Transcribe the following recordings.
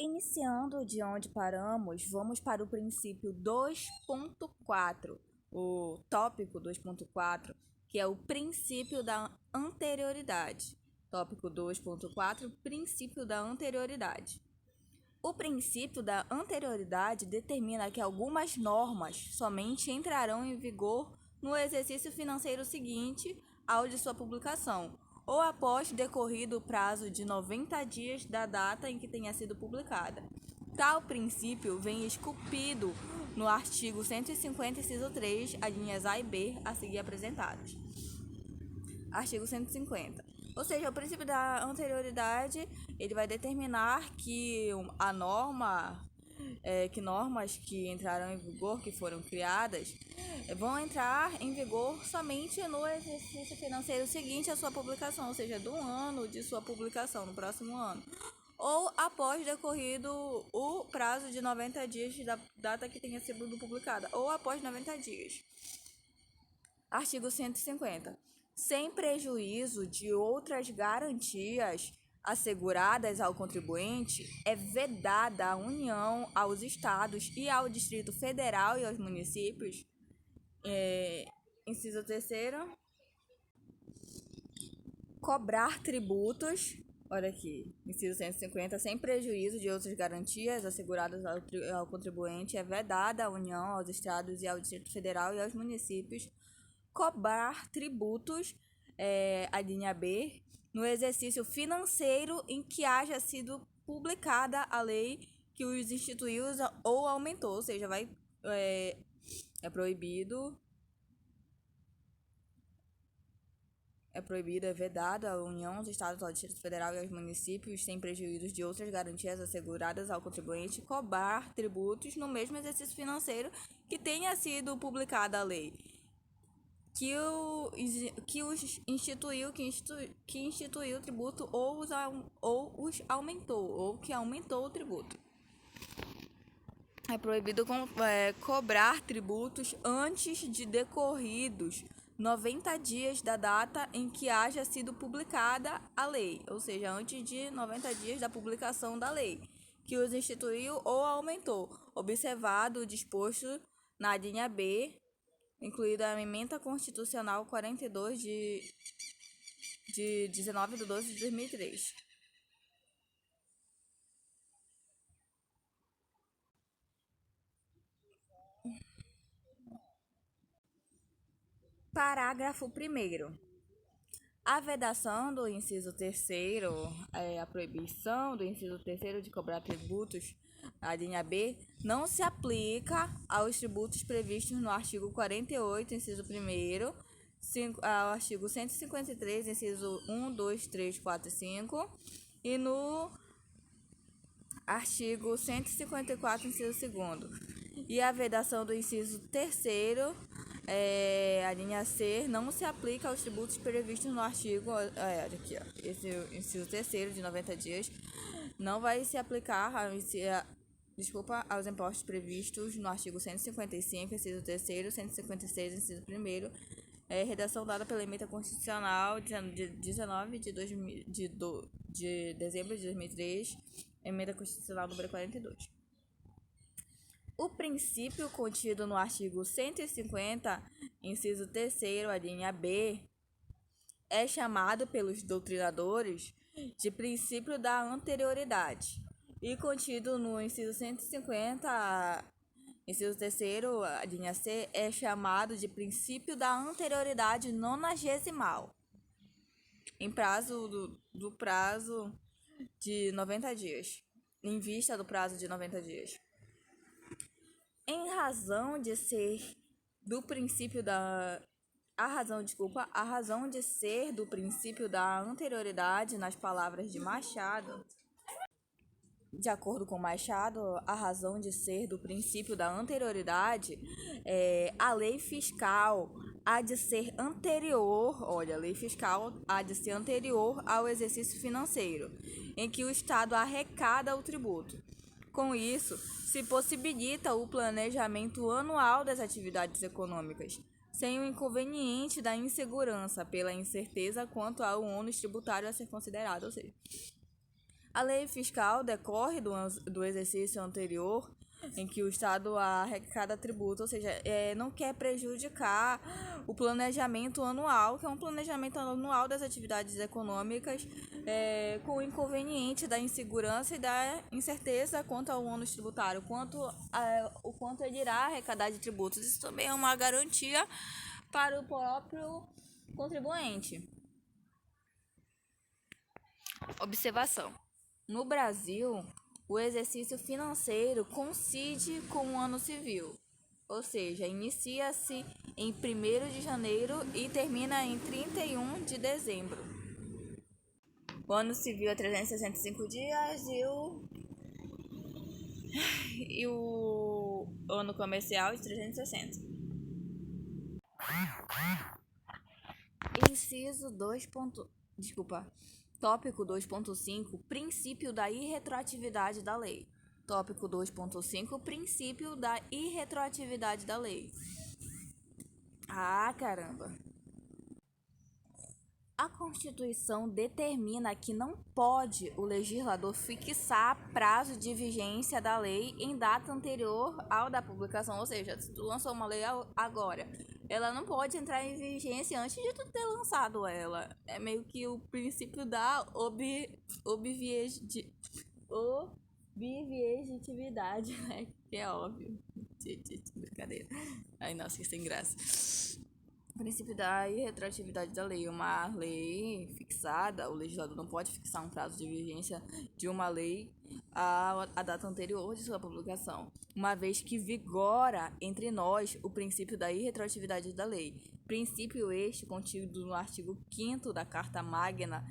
Iniciando de onde paramos, vamos para o princípio 2.4, o tópico 2.4, que é o princípio da anterioridade. Tópico 2.4, princípio da anterioridade. O princípio da anterioridade determina que algumas normas somente entrarão em vigor no exercício financeiro seguinte ao de sua publicação, ou após decorrido o prazo de 90 dias da data em que tenha sido publicada. Tal princípio vem esculpido no artigo 150, inciso 3, as linhas A e B a seguir apresentadas. Artigo 150. Ou seja, o princípio da anterioridade, ele vai determinar que a norma, que normas que entrarão em vigor, que foram criadas, vão entrar em vigor somente no exercício financeiro seguinte à sua publicação, ou seja, do ano de sua publicação, no próximo ano, ou após decorrido o prazo de 90 dias da data que tenha sido publicada, ou após 90 dias. Artigo 150. Sem prejuízo de outras garantias asseguradas ao contribuinte, é vedada à União, aos Estados e ao Distrito Federal e aos municípios. Inciso 3º. Cobrar tributos. Olha aqui, inciso 150. Sem prejuízo de outras garantias asseguradas ao contribuinte, é vedada à União, aos Estados e ao Distrito Federal e aos municípios cobrar tributos, a linha B, no exercício financeiro em que haja sido publicada a lei que os instituiu ou aumentou, ou seja, é proibido, é vedado à União, aos Estados, ao Distrito Federal e aos municípios, sem prejuízo de outras garantias asseguradas ao contribuinte, cobrar tributos no mesmo exercício financeiro que tenha sido publicada a lei que instituiu o tributo ou os aumentou, ou que aumentou o tributo. É proibido cobrar tributos antes de decorridos 90 dias da data em que haja sido publicada a lei, ou seja, antes de 90 dias da publicação da lei, que os instituiu ou aumentou, observado o disposto na linha B, incluída a Emenda Constitucional 42 de 19 de 12 de 2003. Parágrafo 1º. A vedação do inciso 3º, a proibição do inciso 3º de cobrar tributos, a linha B, não se aplica aos tributos previstos no artigo 48, inciso 1º, ao artigo 153, inciso 1, 2, 3, 4 e 5, e no artigo 154, inciso 2º. E a vedação do inciso 3º, a linha C, não se aplica aos tributos previstos no artigo, aqui, ó, esse inciso 3º de 90 dias, não vai se aplicar aos impostos previstos no artigo 155, inciso 3º, 156, inciso 1º, redação dada pela Emenda Constitucional de 19 de dezembro de 2003, Emenda Constitucional número 42. O princípio contido no artigo 150, inciso 3º, a linha B, é chamado pelos doutrinadores de princípio da anterioridade, e contido no inciso 150, inciso 3º, a linha C, é chamado de princípio da anterioridade nonagesimal, em do prazo de 90 dias, em vista do prazo de 90 dias. Em razão de ser do princípio da a razão de ser do princípio da anterioridade nas palavras de Machado. De acordo com Machado, a razão de ser do princípio da anterioridade a lei fiscal há de ser anterior, a lei fiscal há de ser anterior ao exercício financeiro, em que o Estado arrecada o tributo. Com isso, se possibilita o planejamento anual das atividades econômicas, sem o inconveniente da insegurança pela incerteza quanto ao ônus tributário a ser considerado, ou seja, A lei fiscal decorre do exercício anterior em que o Estado arrecada tributo, ou seja, não quer prejudicar o planejamento anual, que é um planejamento anual das atividades econômicas, com o inconveniente da insegurança e da incerteza quanto ao ônus tributário, o quanto ele irá arrecadar de tributos. Isso também é uma garantia para o próprio contribuinte. Observação: no Brasil, o exercício financeiro coincide com o ano civil, ou seja, inicia-se em 1º de janeiro e termina em 31 de dezembro. O ano civil é 365 dias e o ano comercial de 360. Inciso 2. Tópico 2.5, princípio da irretroatividade da lei. Tópico 2.5, princípio da irretroatividade da lei. Ah, caramba! A Constituição determina que não pode o legislador fixar prazo de vigência da lei em data anterior ao da publicação. Ou seja, se tu lançou uma lei agora, ela não pode entrar em vigência antes de tu ter lançado ela. É meio que o princípio da objetividade, né? Que é óbvio. Brincadeira. Ai, nossa, isso tem graça. O princípio da irretroatividade da lei. Uma lei fixada, o legislador não pode fixar um prazo de vigência de uma lei à data anterior de sua publicação, uma vez que vigora entre nós o princípio da irretroatividade da lei. Princípio este contido no artigo 5º da Carta Magna,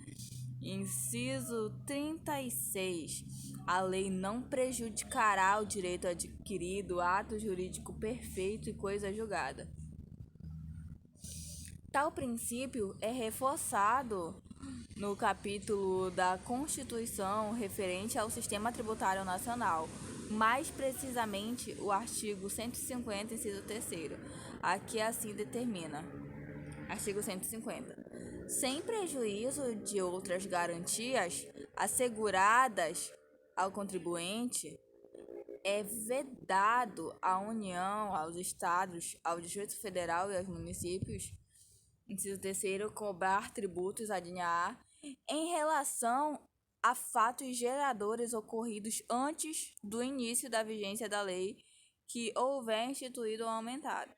inciso 36. A lei não prejudicará o direito adquirido, ato jurídico perfeito e coisa julgada. Tal princípio é reforçado no capítulo da Constituição referente ao Sistema Tributário Nacional, mais precisamente o artigo 150, inciso 3º. Aqui assim determina. Artigo 150. Sem prejuízo de outras garantias asseguradas ao contribuinte, é vedado à União, aos Estados, ao Distrito Federal e aos municípios, inciso 3º, cobrar tributos, a linha A, em relação a fatos geradores ocorridos antes do início da vigência da lei que houver instituído ou aumentado.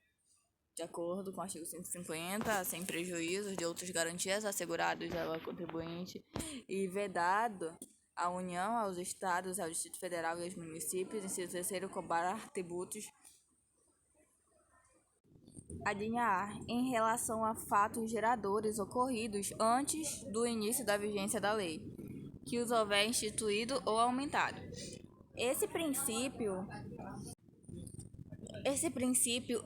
De acordo com o artigo 150, sem prejuízo de outras garantias asseguradas ao contribuinte e vedado à União, aos Estados, ao Distrito Federal e aos municípios, inciso 3º, cobrar tributos, a linha A, em relação a fatos geradores ocorridos antes do início da vigência da lei, que os houver instituído ou aumentado. Esse princípio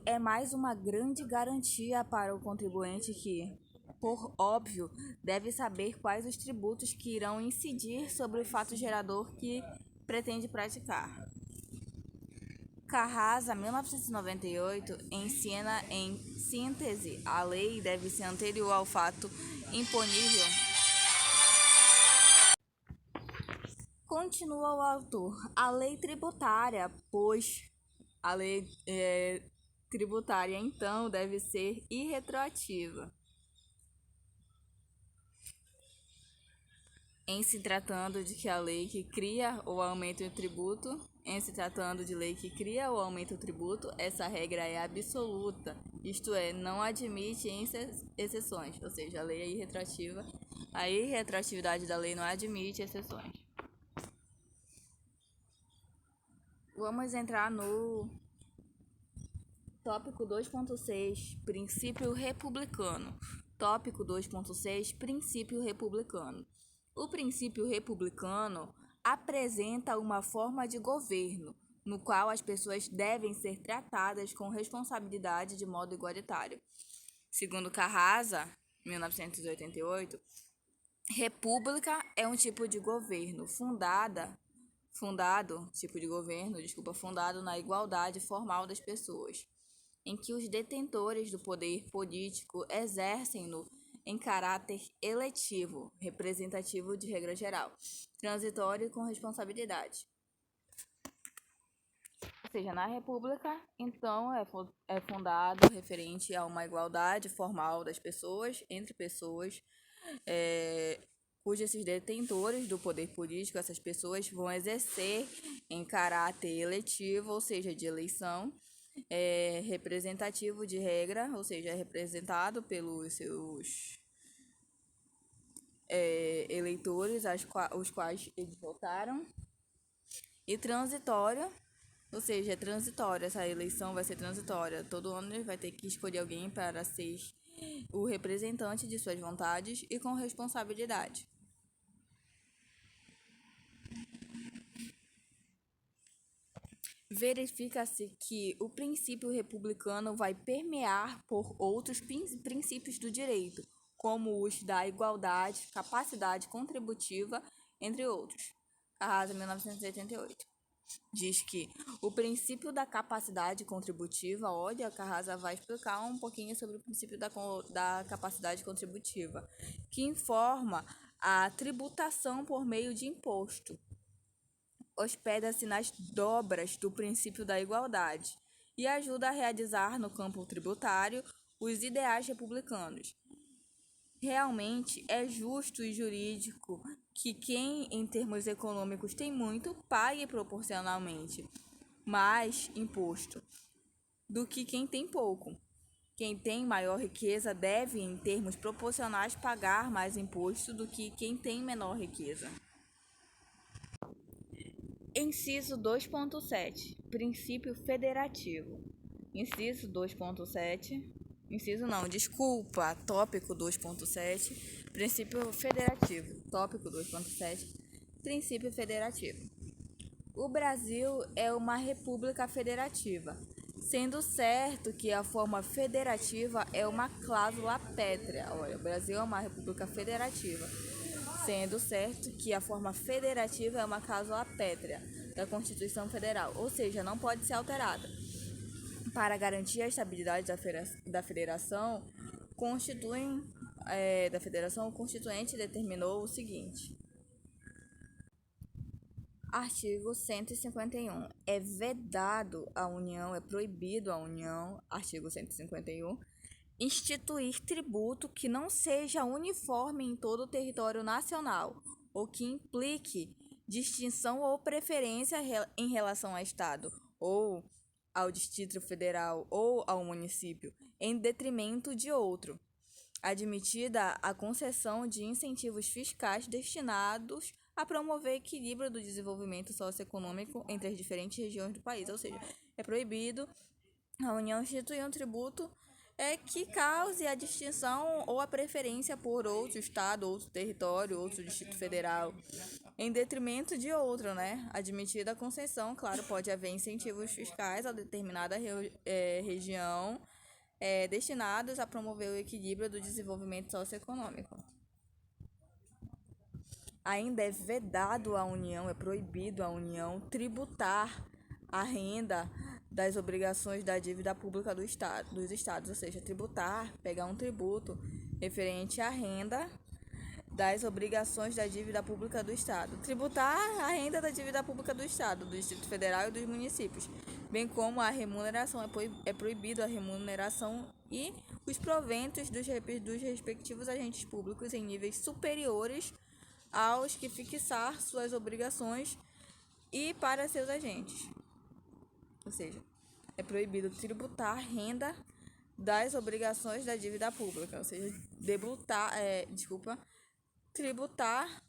é mais uma grande garantia para o contribuinte que, por óbvio, deve saber quais os tributos que irão incidir sobre o fato gerador que pretende praticar. Carrasa, 1998, ensina em síntese: a lei deve ser anterior ao fato imponível. Continua o autor: a lei tributária, pois a lei tributária, então, deve ser irretroativa. Em se tratando de que a lei que cria ou aumenta o tributo, essa regra é absoluta, isto é, não admite exceções, ou seja, a lei é irretroativa, a irretroatividade da lei não admite exceções. Vamos entrar no tópico 2.6, princípio republicano. Tópico 2.6, princípio republicano. O princípio republicano apresenta uma forma de governo, no qual as pessoas devem ser tratadas com responsabilidade de modo igualitário. Segundo Carrasa, 1988, república é um tipo de governo fundado na igualdade formal das pessoas, em que os detentores do poder político exercem-no em caráter eletivo, representativo de regra geral, transitório e com responsabilidade. Ou seja, na República, então, é fundado referente a uma igualdade formal das pessoas, entre pessoas, cujos esses detentores do poder político, essas pessoas vão exercer em caráter eletivo, ou seja, de eleição, representativo de regra, ou seja, é representado pelos seus eleitores, os quais eles votaram, e transitório, ou seja, é transitória, essa eleição vai ser transitória. Todo ano ele vai ter que escolher alguém para ser o representante de suas vontades e com responsabilidade. Verifica-se que o princípio republicano vai permear por outros princípios do direito, como os da igualdade, capacidade contributiva, entre outros. Carrasa, 1988. Diz que o princípio da capacidade contributiva, olha, a Carrasa vai explicar um pouquinho sobre o princípio da capacidade contributiva, que informa a tributação por meio de imposto. Hospeda-se nas dobras do princípio da igualdade e ajuda a realizar no campo tributário os ideais republicanos. Realmente é justo e jurídico que quem, em termos econômicos, tem muito, pague proporcionalmente mais imposto do que quem tem pouco. Quem tem maior riqueza deve, em termos proporcionais, pagar mais imposto do que quem tem menor riqueza. Inciso 2.7. Princípio federativo. Inciso 2.7. Tópico 2.7. Princípio federativo. Tópico 2.7. Princípio federativo. O Brasil é uma república federativa, sendo certo que a forma federativa é uma cláusula pétrea. Olha, o Brasil é uma república federativa, sendo certo que a forma federativa é uma cláusula pétrea da Constituição Federal, ou seja, não pode ser alterada. Para garantir a estabilidade da federação, o Constituinte determinou o seguinte. Artigo 151. É vedado à União, é proibido à União, artigo 151, instituir tributo que não seja uniforme em todo o território nacional ou que implique distinção ou preferência em relação ao Estado ou ao Distrito Federal ou ao município, em detrimento de outro, admitida a concessão de incentivos fiscais destinados a promover equilíbrio do desenvolvimento socioeconômico entre as diferentes regiões do país. Ou seja, é proibido a União instituir um tributo que cause a distinção ou a preferência por outro estado, outro território, outro distrito federal, em detrimento de outro, né? Admitida a concessão, claro, pode haver incentivos fiscais a determinada região destinados a promover o equilíbrio do desenvolvimento socioeconômico. Ainda é vedado à União, é proibido à União tributar a renda das obrigações da dívida pública dos estados, ou seja, tributar, pegar um tributo referente à renda das obrigações da dívida pública do Estado. Tributar a renda da dívida pública do Estado, do Distrito Federal e dos municípios, bem como a remuneração, é proibido a remuneração e os proventos dos respectivos agentes públicos em níveis superiores aos que fixar suas obrigações e para seus agentes. Ou seja, é proibido tributar renda das obrigações da dívida pública, ou seja, tributar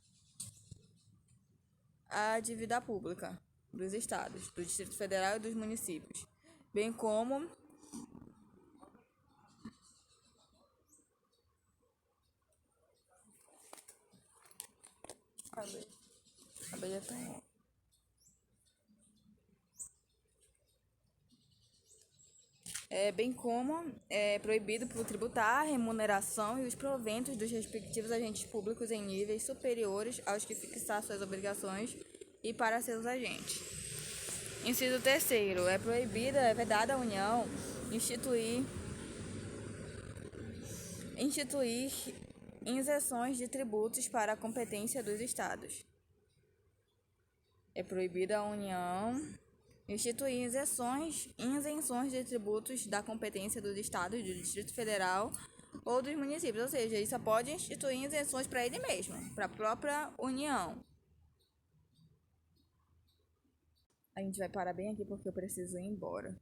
a dívida pública dos estados, do Distrito Federal e dos municípios, bem como é proibido por tributar a remuneração e os proventos dos respectivos agentes públicos em níveis superiores aos que fixar suas obrigações e para seus agentes. Inciso 3º. É vedada à União instituir isenções de tributos para a competência dos estados. É proibida a União instituir isenções de tributos da competência dos estados, do Distrito Federal ou dos municípios. Ou seja, ele só pode instituir isenções para ele mesmo, para a própria União. A gente vai parar bem aqui porque eu preciso ir embora.